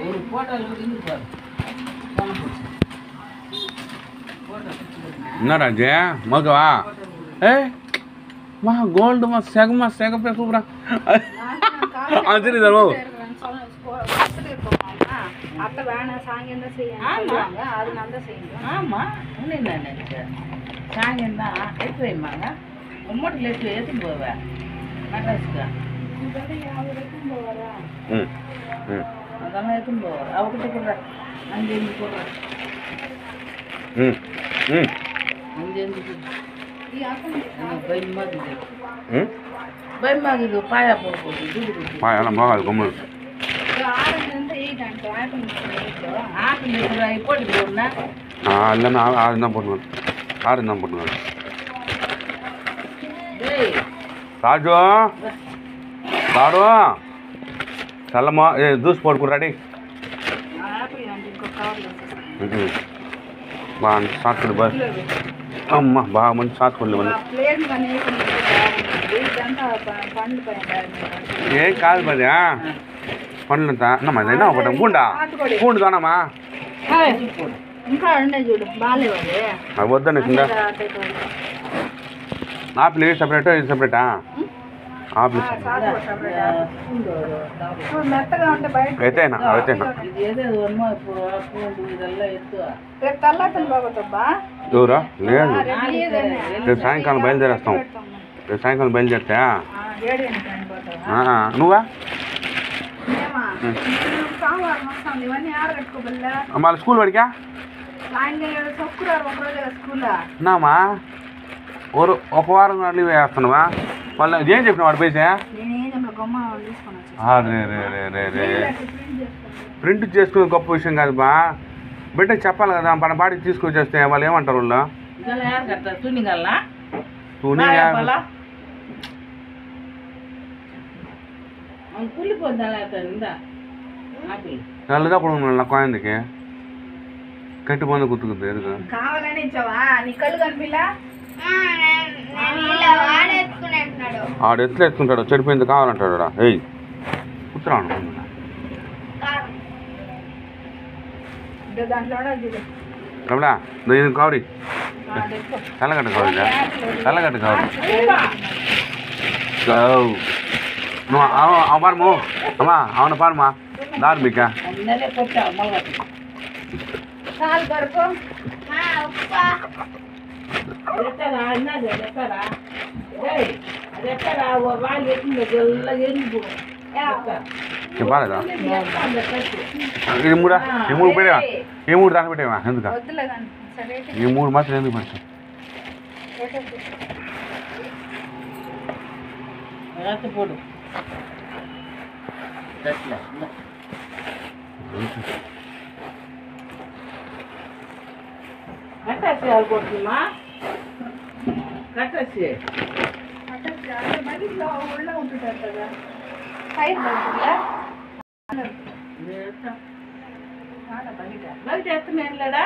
ஒரு போட்டோல பாரு. என்னடா ஜே மகவா ஏய் மா கோல்டு மா செகப்பே சூப்பரா சரி தரோ அத்தை வேணாம் சாயங்காலம் தான் செய்யணும் அது நான் தான் செய்யணும். ஆமாம் இன்னும் என்ன நினைச்சேன் சாயங்காலம் தான் எடுத்து வைமாங்க மூட்டில் எடுத்துன்னு போவேன் மெட்ராஸுக்கு அதெல்லாம் எடுத்துன்னு போவார் அவர்கிட்ட கொடுறேன் 5 எஞ்சி போடுறேன் 5 எஞ்சி பயமாகுது பாயா போட்டு பாயெல்லாம் போகாது கம்மல் இல்லைன்னா ஆறு தான் போட்டுவேன் ஆறு தான் போட்டுவேன் ராஜு ராடு చల్లమ్మా జ్యూస్ పడుకురాడి బాగా సాత్తుడు బా అమ్మ బాగా మంచి సాత్తుకోండి మళ్ళీ ఏం కాదు మరి పండ్లంతా అన్నమ్మా అయినా ఒకటి గుండా గుండు దానమ్మా అవి వద్దండి కింద ఆపిల్ సపరేట్ ఇది సపరేటా ఆపిల్ అయితేనా అయితేనా ఎవరా లేదు రేపు సాయంకాలం బయలుదేరేస్తాం రేపు సాయంకాలం బయలుదేరితే నువ్వా మళ్ళీ స్కూల్ పడికా నామా ఒక వారం లీవ్ వేస్తున్నావా మళ్ళీ ఏం చెప్పిన వాడు పైసా రే ప్రింట్ చేసుకునే గొప్ప విషయం కాదు బా బిడ్డకి చెప్పాలి కదా మన బాడీకి తీసుకొచ్చేస్తే వాళ్ళు ఏమంటారు వాళ్ళు நல்லதா கொடுங்க குழந்தைக்கு கெட்டு போந்து குத்துக்குது எதுக்கு ఆడు ఎట్లా ఎత్తుకుంటాడు చెడిపోయింది కావాలంటాడు ఏయ్ కుతురాను రమలా ఇది కావరి తెల్లగడ్డ కావాలి తెల్లగడ్డ కావాలి నువ్వు అవ పారము అమ్మా అవును పారమా ధార్మిక చెప్పాలేదా ఇది మూడా ఈ మూడు పెట్టేవా ఈ మూడు దాకా పెట్టేవా ఎందుక ఈ మూడు మాత్రం ఎందుకు పెట్టావు పోడు కట్టేసి అనుకుంటున్నా కట్టేసి ఒళ్ళో ఉంటుంటారు కదా బయట ఎత్తున్నా